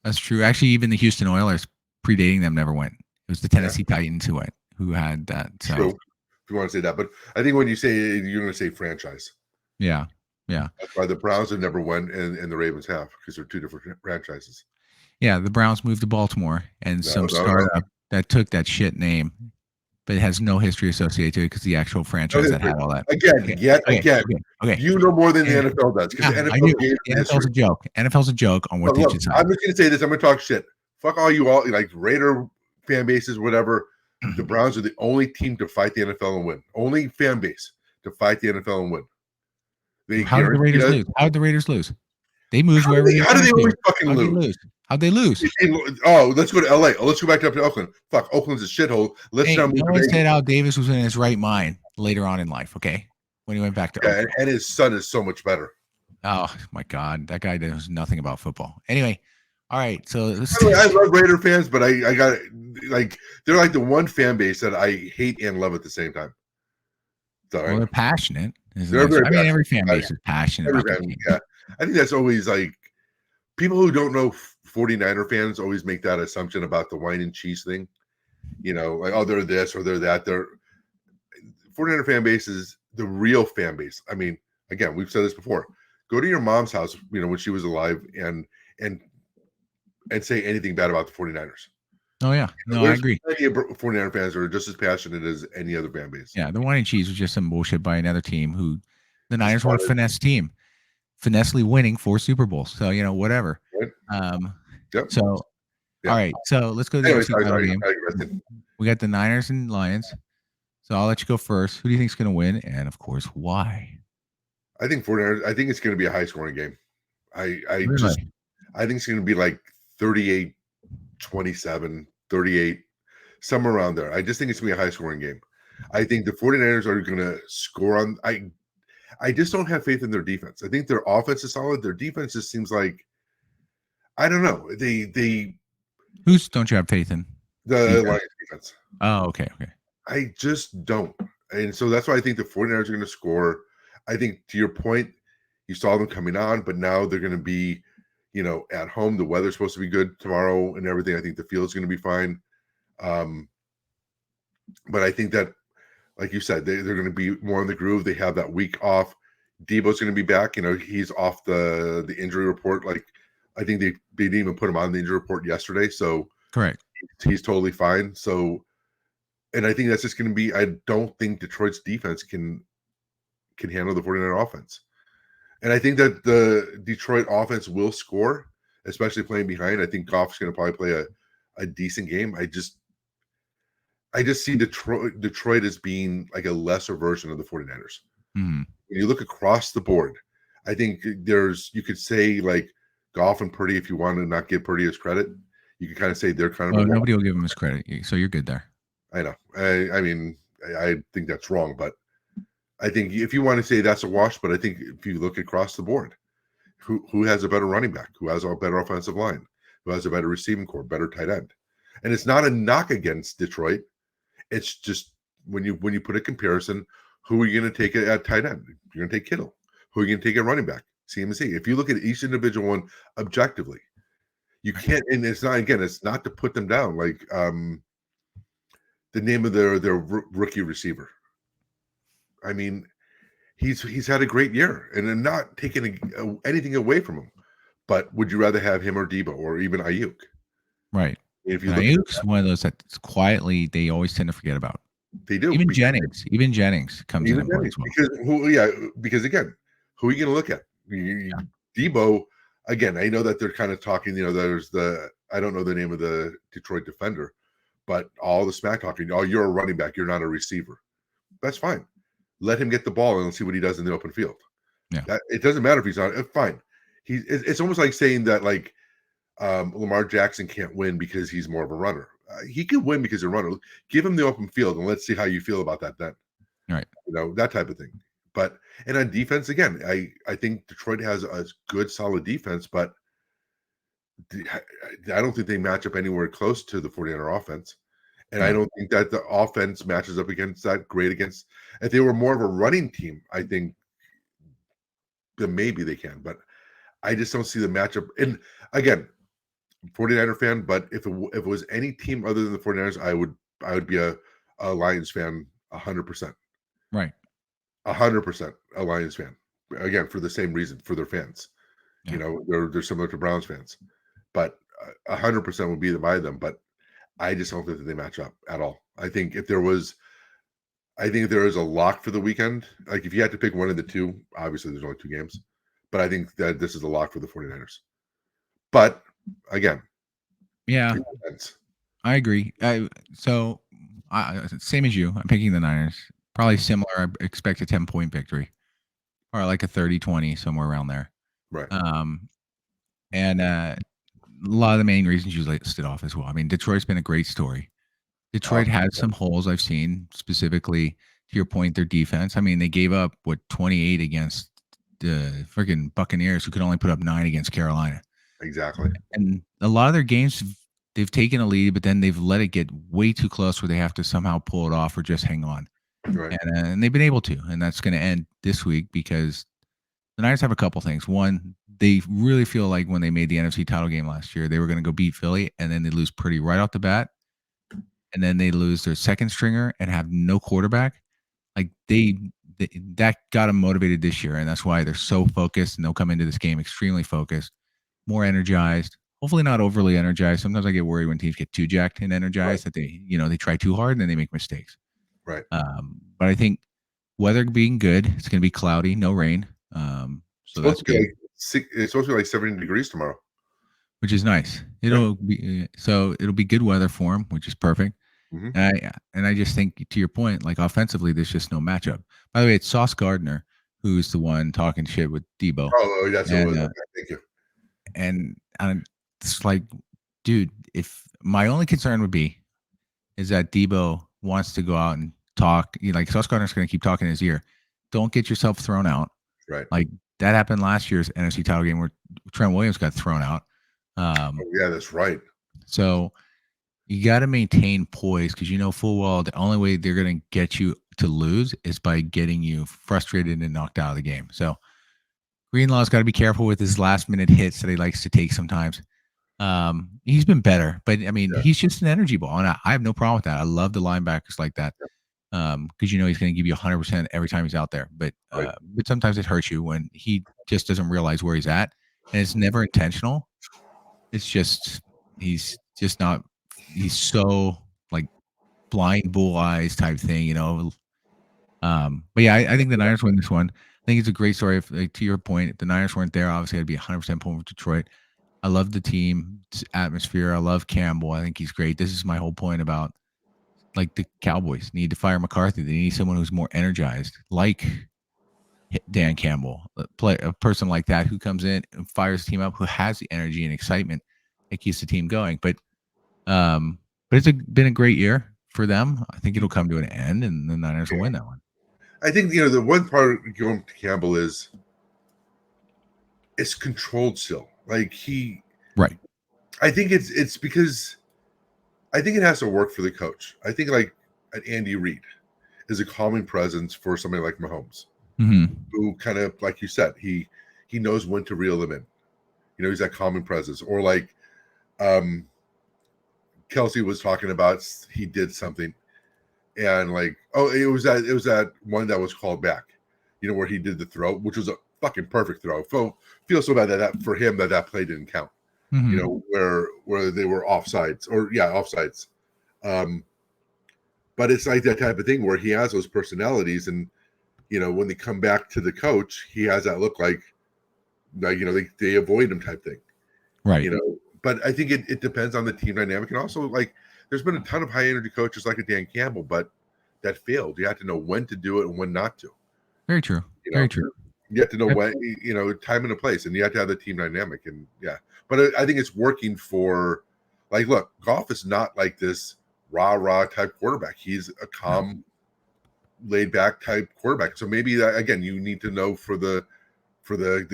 that's true. Actually, even the Houston Oilers, predating them, never went. It was the Tennessee Titans who had that. So. True. If you want to say that, but I think when you say you're going to say franchise. Yeah. That's why the Browns have never won, and the Ravens have, because they're two different franchises. Yeah, the Browns moved to Baltimore, and some startup that took that shit name, but it has no history associated to it because the actual franchise that had all that. Again, you know more than the NFL does. Because the NFL's a joke. NFL's a joke on what they just I'm just going to say this. I'm going to talk shit. Fuck all you all, like Raider fan bases, whatever. The Browns are the only team to fight the NFL and win. Only fan base to fight the NFL and win. How did the Raiders lose? How did the Raiders lose? They moved wherever they How do they always fucking lose? How'd they lose? Oh, let's go to LA. Oh, let's go back up to Oakland. Fuck, Oakland's a shithole. No one said Al Davis was in his right mind later on in life, okay? When he went back to Oakland. And his son is so much better. Oh my God. That guy knows nothing about football. Anyway, all right. So I love Raider fans, but I got like they're like the one fan base that I hate and love at the same time. Well, they're passionate. Every fan base is passionate. Yeah. I think that's always like people who don't know 49er fans always make that assumption about the wine and cheese thing. Like, oh, they're this or they're that. They're 49er fan base is the real fan base. I mean, again, we've said this before. Go to your mom's house, when she was alive and say anything bad about the 49ers. Oh, yeah. No, I agree. Many 49er fans are just as passionate as any other fan base. Yeah, the wine and cheese was just some bullshit by another team who the Niners were a finesse team. Finessely winning 4 Super Bowls. So, whatever. Right. Yep. So, all right. So, let's go to the game. We got the Niners and Lions. So, I'll let you go first. Who do you think is going to win? And, of course, why? I think 49ers. I think it's going to be a high-scoring game. I think it's going to be like 38, 27, 38, somewhere around there. I just think it's going to be a high-scoring game. I think the 49ers are going to score on – I just don't have faith in their defense. I think their offense is solid. Their defense just seems like I don't know. They whose don't you have faith in? The Lions defense. Oh, okay. I just don't. And so that's why I think the 49ers are going to score. I think to your point, you saw them coming on, but now they're going to be, at home. The weather's supposed to be good tomorrow and everything. I think the field's going to be fine. But I think that, like you said, they're going to be more in the groove. They have that week off. Debo's going to be back. He's off the injury report. Like, I think they didn't even put him on the injury report yesterday. So correct. He's totally fine. So, and I think that's just going to be, I don't think Detroit's defense can handle the 49er offense. And I think that the Detroit offense will score, especially playing behind. I think Goff's going to probably play a decent game. I just see Detroit as being like a lesser version of the 49ers. Mm-hmm. When you look across the board, I think you could say like Goff and Purdy, if you want to not give Purdy his credit, you could kind of say they're kind of. Nobody will give him his credit, so you're good there. I know. I mean, I think that's wrong, but I think if you want to say that's a wash, but I think if you look across the board, who has a better running back, who has a better offensive line, who has a better receiving core, better tight end, and it's not a knock against Detroit. It's just when you put a comparison, who are you going to take at tight end? You're going to take Kittle. Who are you going to take at running back? CMC. If you look at each individual one objectively, you can't. And it's not to put them down. Like the name of their rookie receiver. I mean, he's had a great year, and I'm not taking anything away from him. But would you rather have him or Debo or even Ayuk? Right. If you And look at Ayuk's one of those that quietly they always tend to forget about. they do. Even Jennings comes in Even and then, plays well. because again, who are you going to look at? Debo, again, I know that they're kind of talking, there's I don't know the name of the Detroit defender, but all the smack talking, oh, you're a running back, you're not a receiver. That's fine. Let him get the ball and let's see what he does in the open field. Yeah. It doesn't matter if he's not, fine. It's almost like saying that like Lamar Jackson can't win because he's more of a runner. He can win because he's a runner. Give him the open field and let's see how you feel about that then. Right. That type of thing. But and on defense, again, I think Detroit has a good, solid defense, but I don't think they match up anywhere close to the 49er offense. And I don't think that the offense matches up against that great against. If they were more of a running team, I think then maybe they can. But I just don't see the matchup. And again, 49er fan, but if it was any team other than the 49ers, I would be a Lions fan 100%. Right. 100% a Lions fan. Again, for the same reason, for their fans. Yeah. They're similar to Browns fans. But 100% would be by them. But I just don't think that they match up at all. I think if there is a lock for the weekend, like if you had to pick one of the two, obviously there's only 2 games, but I think that this is a lock for the 49ers. But again, yeah, I agree. Same as you. I'm picking the Niners. Probably similar. I expect a 10-point victory, or like a 30-20, somewhere around there. Right. And a lot of the main reasons you listed off as well. I mean, Detroit's been a great story. Detroit has some holes I've seen, specifically to your point, their defense. I mean, they gave up 28 against the freaking Buccaneers, who could only put up 9 against Carolina. Exactly. And a lot of their games, they've taken a lead, but then they've let it get way too close where they have to somehow pull it off or just hang on. Right. And they've been able to, and that's going to end this week because the Niners have a couple things. One, they really feel like when they made the NFC title game last year, they were going to go beat Philly, and then they lose pretty right off the bat. And then they lose their second stringer and have no quarterback. Like that got them motivated this year, and that's why they're so focused, and they'll come into this game extremely focused, more energized. Hopefully not overly energized. Sometimes I get worried when teams get too jacked and energized that they try too hard and then they make mistakes. Right. But I think weather being good, it's going to be cloudy, no rain. So that's good. It's supposed to be like 70 degrees tomorrow, which is nice. It'll be good weather for them, which is perfect. Mm-hmm. And I just think, to your point, like offensively, there's just no matchup. By the way, it's Sauce Gardner who's the one talking shit with Debo. Oh, that's what it was. Thank you. And it's like, dude, if my only concern would be is that Debo wants to go out and talk. Like Sauce Gardner's going to keep talking in his ear. Don't get yourself thrown out. Right. Like that happened last year's NFC title game where Trent Williams got thrown out. Yeah, that's right. So you got to maintain poise because you know full well the only way they're going to get you to lose is by getting you frustrated and knocked out of the game. So Greenlaw's got to be careful with his last minute hits that he likes to take sometimes. He's been better, but I mean, he's just an energy ball, and I have no problem with that. I love the linebackers like that because you know he's going to give you 100% every time he's out there. But sometimes it hurts you when he just doesn't realize where he's at, and it's never intentional. It's just he's just not. He's so like blind bull eyes type thing, you know. But yeah, I think the Niners win this one. I think it's a great story. If, like, to your point, if the Niners weren't there, obviously I'd be 100% pulling for Detroit. I love the team's atmosphere. I love Campbell. I think he's great. This is my whole point about like the Cowboys need to fire McCarthy. They need someone who's more energized, like Dan Campbell, a person like that who comes in and fires the team up, who has the energy and excitement that keeps the team going. But it's been a great year for them. I think it'll come to an end, and the Niners will win that one. I think the one part going to Campbell is it's controlled still. Like right. I think it's because I think it has to work for the coach. I think like an Andy Reid is a calming presence for somebody like Mahomes, who kind of, like you said, he knows when to reel them in. You know, he's that calming presence. Or like Kelsey was talking about, he did something. and like, oh, it was that one that was called back, where he did the throw, which was a fucking perfect throw. Feel so bad that for him that play didn't count. Mhm. Where they were offsides offsides. But it's like that type of thing where he has those personalities, and when they come back to the coach, he has that look like they avoid him type thing. Right. But I think it depends on the team dynamic, and also like there's been a ton of high energy coaches like a Dan Campbell, but that failed. You have to know when to do it and when not to. Very true. Very true. You have to know when, time and a place, and you have to have the team dynamic, and yeah. But I think it's working for, like, look, Goff is not like this rah type quarterback. He's a calm, laid back type quarterback. So maybe that, again, you need to know for the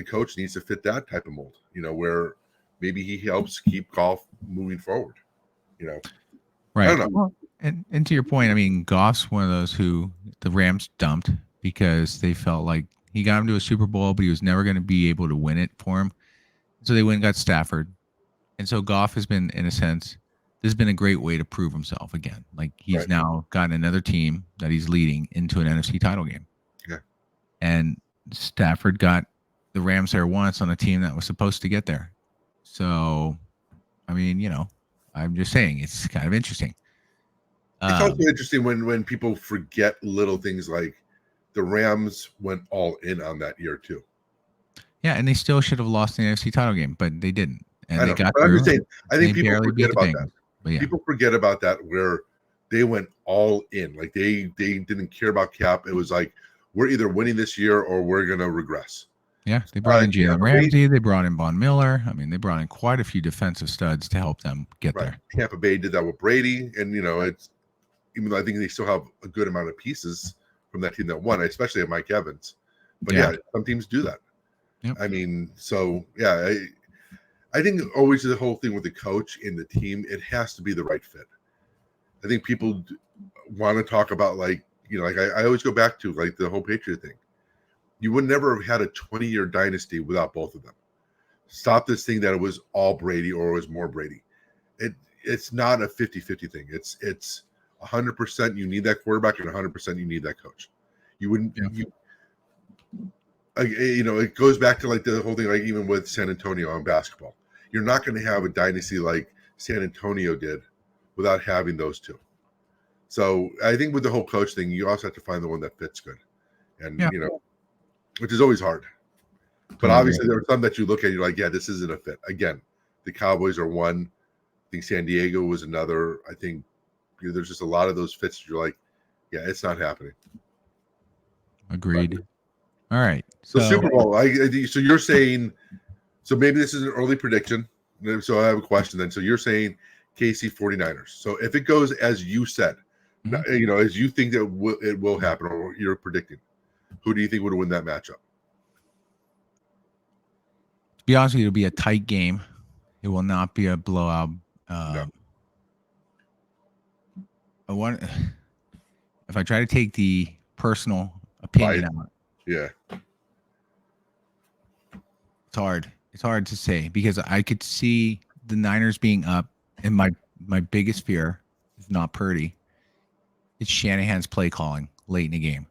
coach needs to fit that type of mold. Where maybe he helps keep Goff moving forward. Right. I don't know. Well, and to your point, I mean, Goff's one of those who the Rams dumped because they felt like he got him to a Super Bowl, but he was never going to be able to win it for him. So they went and got Stafford. And so Goff has been, in a sense, this has been a great way to prove himself again. Like he's now gotten another team that he's leading into an NFC title game. Yeah. And Stafford got the Rams there once on a team that was supposed to get there. So, I mean, I'm just saying it's kind of interesting. It's also interesting when people forget little things like the Rams went all in on that year too. Yeah, and they still should have lost the NFC title game, but they didn't. And they got through. I'm just saying, I think they people barely beat forget the about that. Bengals. But yeah. People forget about that where they went all in. Like they didn't care about cap. It was like, we're either winning this year or we're gonna regress. Yeah, they brought in Jalen Ramsey. They brought in Von Miller. I mean, they brought in quite a few defensive studs to help them get there. Tampa Bay did that with Brady, and it's, even though I think they still have a good amount of pieces from that team that won, especially at Mike Evans. But yeah, some teams do that. Yep. I mean, so yeah, I think always the whole thing with the coach and the team, it has to be the right fit. I think people want to talk about like I always go back to like the whole Patriot thing. You would never have had a 20-year dynasty without both of them. Stop this thing that it was all Brady or it was more Brady. It's not a 50-50 thing. It's 100% you need that quarterback and 100% you need that coach. You wouldn't. It goes back to like the whole thing, like even with San Antonio on basketball. You're not going to have a dynasty like San Antonio did without having those two. So I think with the whole coach thing, you also have to find the one that fits good, and which is always hard. But obviously, there are some that you look at, you're like, yeah, this isn't a fit. Again, the Cowboys are one. I think San Diego was another. I think there's just a lot of those fits. You're like, yeah, it's not happening. Agreed. All right. So Super Bowl. So you're saying, so maybe this is an early prediction. So I have a question then. So you're saying KC 49ers. So if it goes as you said, as you think that it will happen, or you're predicting, who do you think would win that matchup? To be honest with you, it'll be a tight game. It will not be a blowout. No. If I try to take the personal opinion out, it's hard. It's hard to say because I could see the Niners being up, and my biggest fear is not Purdy. It's Shanahan's play calling late in the game.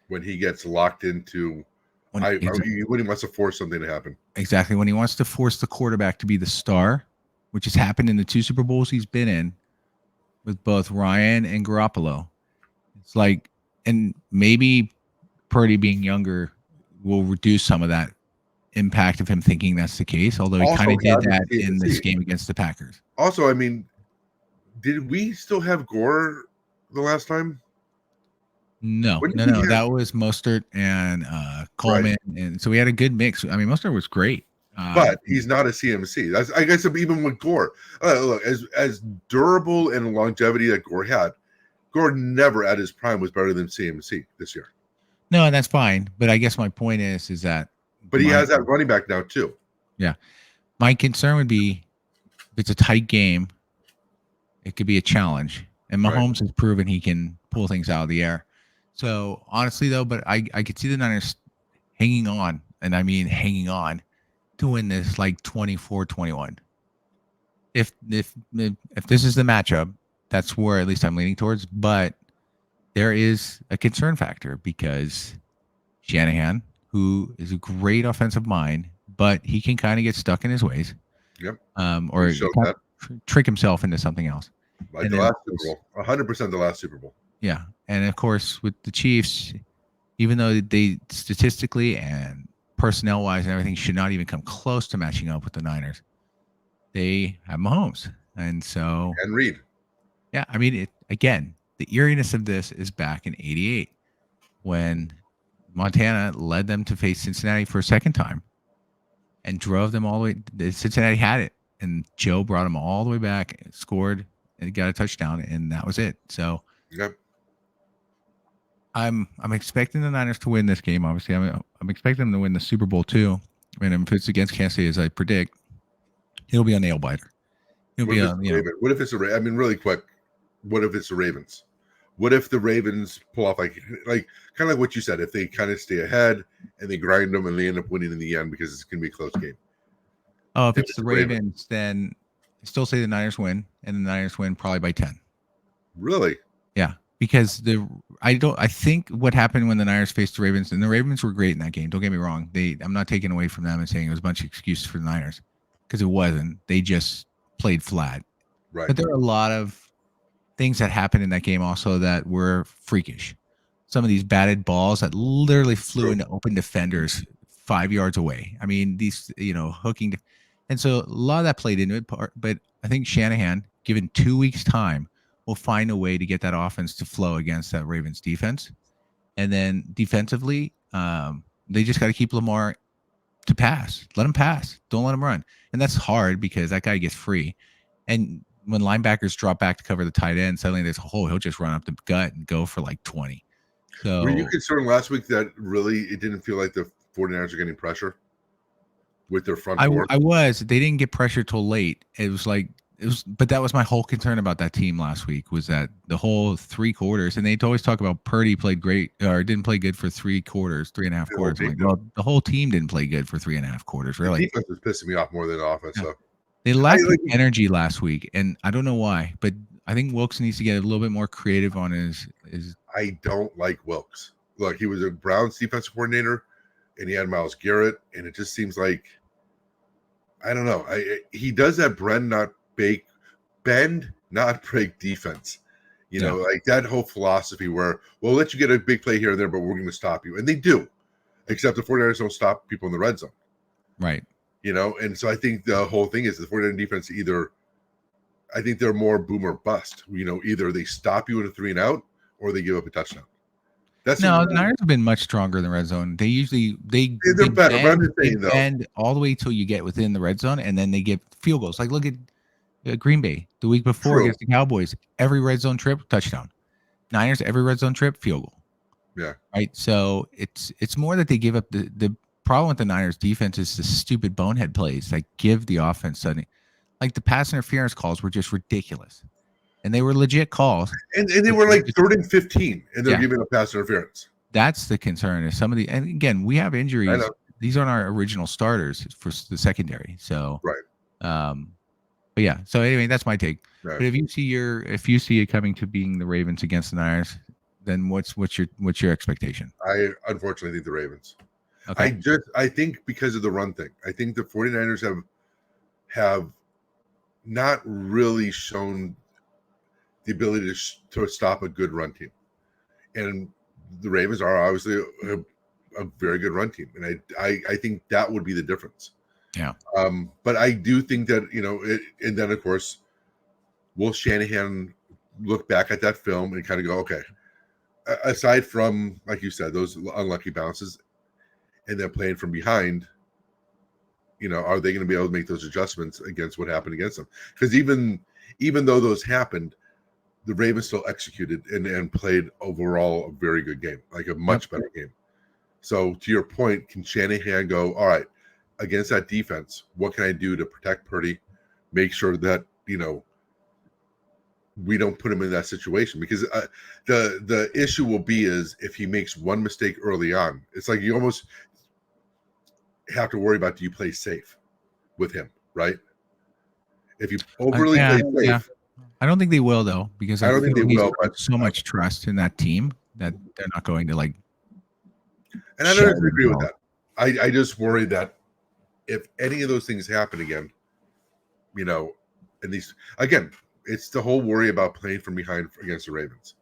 When he gets locked into, when he wants to force something to happen. Exactly. When he wants to force the quarterback to be the star, which has happened in the 2 Super Bowls he's been in with both Ryan and Garoppolo. It's like, and maybe Purdy being younger will reduce some of that impact of him thinking that's the case, although he kind of did that in this game against the Packers. Also, I mean, did we still have Gore the last time? No. That was Mostert and Coleman, and so we had a good mix. I mean, Mostert was great, but he's not a CMC. That's, I guess, even with Gore. Look, as durable and longevity that Gore had, Gore never at his prime was better than CMC this year. No, and that's fine. But I guess my point is that. But he has that running back now too. Yeah, my concern would be if it's a tight game, it could be a challenge, and Mahomes has proven he can pull things out of the air. So honestly, though, but I could see the Niners hanging on, and I mean hanging on, to win this like 24-21. If this is the matchup, that's where at least I'm leaning towards. But there is a concern factor because Shanahan, who is a great offensive mind, but he can kind of get stuck in his ways, Yep. or He showed kind that. of trick himself into something else. Like And the then, last Super Bowl, 100% the last Super Bowl. yeah, and of course with the Chiefs, even though they statistically and personnel wise and everything should not even come close to matching up with the Niners, they have Mahomes, and so And Reed. yeah, I mean, again, the eeriness of this is back in '88 when Montana led them to face Cincinnati for a second time and drove them all the way. Cincinnati had it, and Joe brought them all the way back, scored, and got a touchdown, and that was it. So Yep. I'm expecting the Niners to win this game. Obviously, I'm expecting them to win the Super Bowl too. And if it's against Kansas City, as I predict, it'll be a nail biter. It'll What be if it's the Ravens? What if it's I mean, really quick. What if it's the Ravens? What if the Ravens pull off like kind of like what you said? If they kind of stay ahead and they grind them and they end up winning in the end because it's going to be a close game. Oh, if it's the Ravens, then I still say the Niners win, and the Niners win probably by 10. Really? Yeah, because I think what happened when the Niners faced the Ravens, and the Ravens were great in that game. Don't get me wrong. I'm not taking away from them and saying it was a bunch of excuses for the Niners because it wasn't. They just played flat. Right. But there are a lot of things that happened in that game also that were freakish. Some of these batted balls that literally flew into open defenders 5 yards away. I mean, these, hooking. And so a lot of that played into it. But I think Shanahan, given 2 weeks' time, will find a way to get that offense to flow against that Ravens defense. And then defensively, they just got to keep Lamar to pass. Let him pass. Don't let him run. And that's hard because that guy gets free. And when linebackers drop back to cover the tight end, suddenly there's he'll just run up the gut and go for like 20. So were you concerned last week that really it didn't feel like the 49ers are getting pressure with their front four? I was. They didn't get pressure till late. But that was my whole concern about that team last week was that the whole 3 quarters, and they'd always talk about Purdy played great or didn't play good for 3 quarters, 3.5 quarters. Like, well, the whole team didn't play good for 3.5 quarters, really. The defense was pissing me off more than the offense. Yeah. So they lacked energy last week, and I don't know why, but I think Wilkes needs to get a little bit more creative on his. I don't like Wilkes. Look, he was a Browns defensive coordinator, and he had Myles Garrett, and it just seems like I don't know. He does that bend, not break defense. You know, like that whole philosophy where we'll let you get a big play here and there, but we're going to stop you. And they do, except the 49ers don't stop people in the red zone. Right. And so I think the whole thing is the 49ers defense I think they're more boom or bust. Either they stop you in a 3 and out or they give up a touchdown. The Niners have been much stronger in the red zone. They usually they're better. They bend all the way till you get within the red zone, and then they get field goals. Like look at Green Bay the week before against the Cowboys. Every red zone trip, touchdown. Niners, every red zone trip, field goal. Yeah. Right. So it's more that they give up the problem with the Niners defense is the stupid bonehead plays that give the offense suddenly. Like the pass interference calls were just ridiculous. And they were legit calls. And they were like 3rd and 15, and they're giving a pass interference. That's the concern. Is some of and again, we have injuries. These aren't our original starters for the secondary. So right. But yeah. So anyway, that's my take. Right. But if you see it coming to being the Ravens against the Niners, then what's your expectation? I unfortunately think the Ravens. Okay. I think because of the run thing. I think the 49ers have not really shown the ability to stop a good run team, and the Ravens are obviously a very good run team, and I think that would be the difference. Yeah. But I do think that and then of course, will Shanahan look back at that film and kind of go, okay, aside from like you said, those unlucky bounces, and then playing from behind. Are they going to be able to make those adjustments against what happened against them? Because even though those happened, the Ravens still executed and played overall a very good game, like a much better game. So to your point, can Shanahan go, all right, against that defense, what can I do to protect Purdy, make sure that, we don't put him in that situation? Because the issue will be is if he makes one mistake early on, it's like you almost have to worry about, do you play safe with him, right? If you overly play safe, I don't think they will though, because I don't think they he's will, put but so much trust in that team that they're not going to like. and I don't shatter agree with themselves. that. I just worry that if any of those things happen again, you know, and these again, it's the whole worry about playing from behind against the Ravens.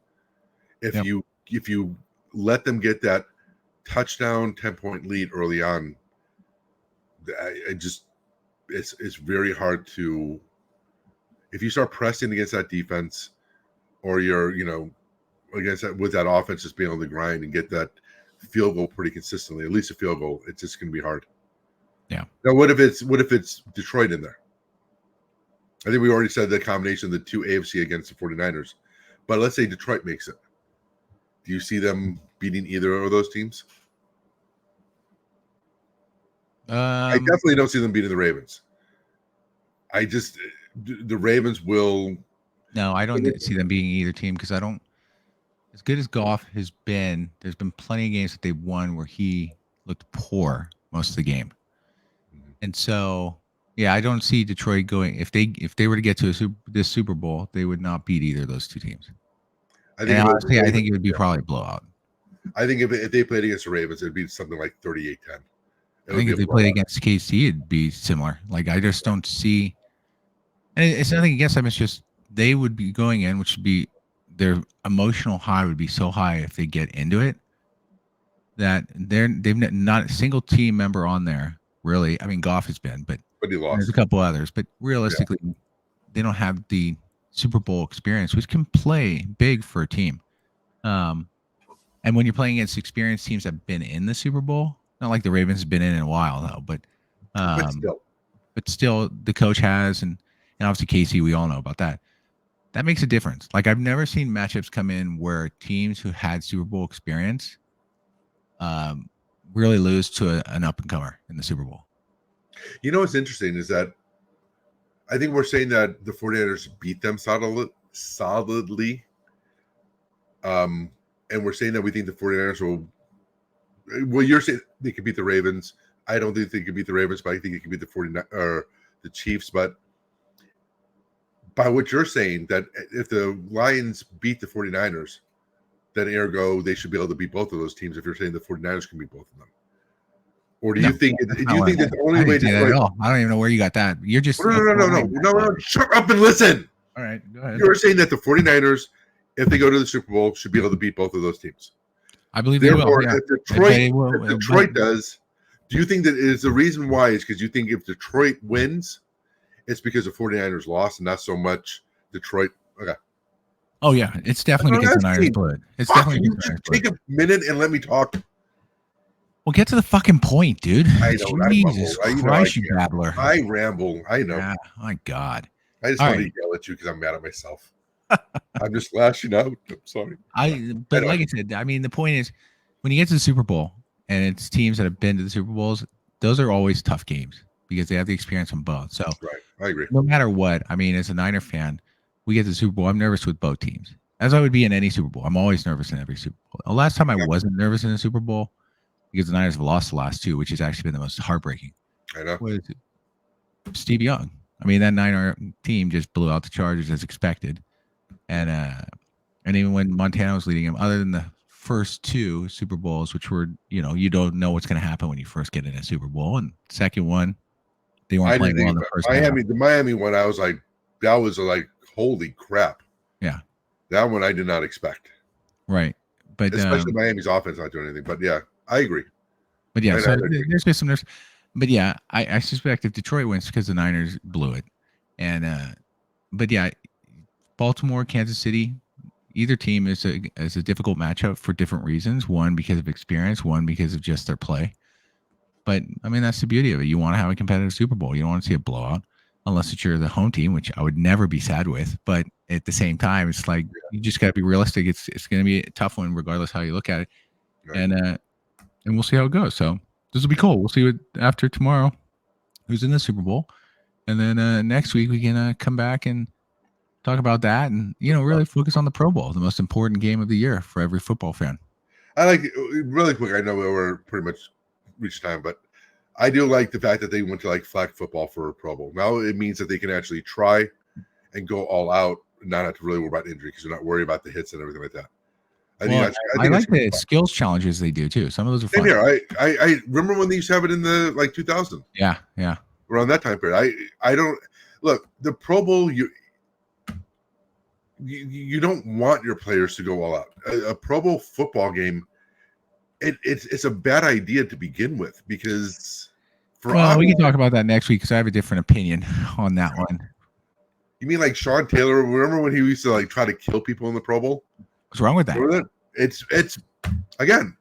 If Yep. you let them get that touchdown 10-point lead early on, it's very hard to, if you start pressing against that defense, or you're against that with that offense just being able to grind and get that field goal pretty consistently, at least a field goal, it's just going to be hard. Yeah. Now, what if it's Detroit in there? I think we already said the combination of the two AFC against the 49ers. But let's say Detroit makes it. Do you see them beating either of those teams? I definitely don't see them beating the Ravens. The Ravens will. No, I don't see them beating either team because I don't. As good as Goff has been, there's been plenty of games that they've won where he looked poor most of the game, and so yeah, I don't see Detroit going. If they were to get to this Super Bowl, they would not beat either of those two teams. I think it would be probably a blowout. I think if they played against the Ravens, it'd be something like 38-10. I think if they played against KC, it'd be similar. Like I just don't see, and it's nothing against them. It's just they would be going in, which would be their emotional high would be so high if they get into it that they've not a single team member on there really. I mean, Goff has been, but he lost. There's a couple others, but realistically, they don't have the Super Bowl experience, which can play big for a team. And when you're playing against experienced teams that have been in the Super Bowl, not like the Ravens have been in a while though, but still the coach has, and obviously KC, we all know about that. That makes a difference. Like I've never seen matchups come in where teams who had Super Bowl experience really lose to an up and comer in the Super Bowl. You know what's interesting is that I think we're saying that the 49ers beat them solidly. And we're saying that we think the 49ers will. Well, you're saying they could beat the Ravens. I don't think they could beat the Ravens, but I think it could beat the 49 or the Chiefs. But by what you're saying, that if the Lions beat the 49ers, then ergo they should be able to beat both of those teams. If you're saying the 49ers can beat both of them, or do you think that the only way to at all? I don't even know where you got that. You're just no. Shut up and listen. All right, go ahead. You're saying that the 49ers, if they go to the Super Bowl, should be able to beat both of those teams. I believe they will. Yeah. If Detroit does, do you think that is the reason why is because you think if Detroit wins, it's because the 49ers lost and not so much Detroit? Okay. Oh yeah, it's definitely because the Niners blew it. It's definitely take a minute and let me talk. Well, get to the fucking point, dude. I know. Jesus Christ, you babbler. I ramble. I know. Yeah, my God. I just want to yell at you because I'm mad at myself. I'm just lashing out. I'm sorry. But like I said, I mean, the point is, when you get to the Super Bowl and it's teams that have been to the Super Bowls, those are always tough games because they have the experience on both. So, right, I agree. No matter what, I mean, as a Niner fan, we get to the Super Bowl. I'm nervous with both teams, as I would be in any Super Bowl. I'm always nervous in every Super Bowl. The last time I wasn't nervous in a Super Bowl, because the Niners have lost the last two, which has actually been the most heartbreaking. I know. Was Steve Young. I mean, that Niner team just blew out the Chargers as expected. And even when Montana was leading him, other than the first two Super Bowls, which were, you don't know what's going to happen when you first get in a Super Bowl. And second one, they weren't playing well in the first Miami. The Miami one, I was like, that was like, holy crap. Yeah. That one I did not expect. Right. But especially Miami's offense not doing anything. But yeah, I agree. But yeah, so there's been some nerves. But yeah, I suspect if Detroit wins because the Niners blew it. And but yeah, Baltimore, Kansas City, either team is a difficult matchup for different reasons. One because of experience, one because of just their play. But I mean, that's the beauty of it. You want to have a competitive Super Bowl. You don't want to see a blowout unless it's you're the home team, which I would never be sad with. But at the same time, it's like you just got to be realistic. It's going to be a tough one, regardless how you look at it. Right. And we'll see how it goes. So this will be cool. We'll see what after tomorrow who's in the Super Bowl, and then next week we can come back and talk about that, and really focus on the Pro Bowl, the most important game of the year for every football fan. I like really quick. I know we're pretty much reached time, but I do like the fact that they went to like flag football for a Pro Bowl. Now it means that they can actually try and go all out not have to really worry about injury because you're not worried about the hits and everything like that. I like the skills challenges they do too. Some of those are fun. Same here. I remember when they used to have it in the 2000. Yeah. Around that time period. I don't look the Pro Bowl. You don't want your players to go all out. A Pro Bowl football game, it's a bad idea to begin with because we can talk about that next week because I have a different opinion on that one. You mean like Sean Taylor? Remember when he used to try to kill people in the Pro Bowl? What's wrong with that? It's again.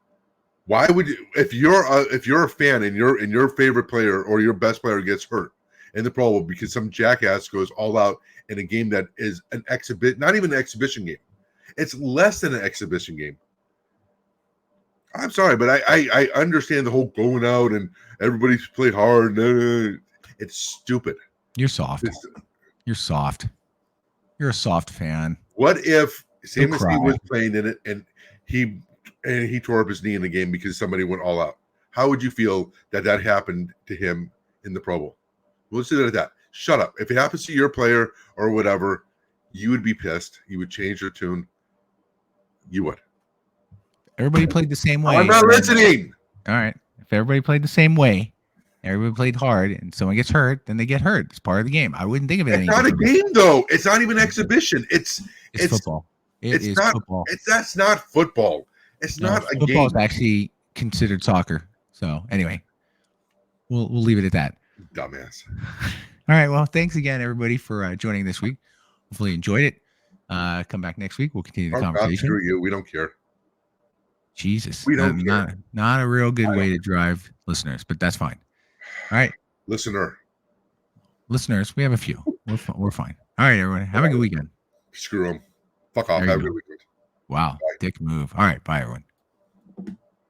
Why would you if you're a fan and your favorite player or your best player gets hurt in the Pro Bowl because some jackass goes all out in a game that is an exhibit, not even an exhibition game. It's less than an exhibition game. I'm sorry, but I understand the whole going out and everybody's played hard. It's stupid. You're soft. You're soft. You're a soft fan. What if Samus was playing in it and he tore up his knee in the game because somebody went all out? How would you feel that happened to him in the Pro Bowl? We'll just leave it at that. Shut up. If it happens to your player or whatever, you would be pissed. You would change your tune. You would. Everybody played the same way. I'm not listening. All right. If everybody played the same way, everybody played hard, and someone gets hurt, then they get hurt. It's part of the game. I wouldn't think of it. It's not a game, though. It's not even exhibition. It's football. It's not football. That's not football. It's not a game. Football is actually considered soccer. So anyway, we'll leave it at that. Dumbass. All right. Well, thanks again, everybody, for joining this week. Hopefully you enjoyed it. Come back next week. We'll continue the conversation. Screw you. We don't care. Jesus. We don't care. Not a real good way to drive listeners, but that's fine. All right. Listeners, we have a few. We're fine. All right, everyone. Have a good weekend. Screw them. Fuck off. Have a good weekend. Wow. Bye. Dick move. All right. Bye, everyone.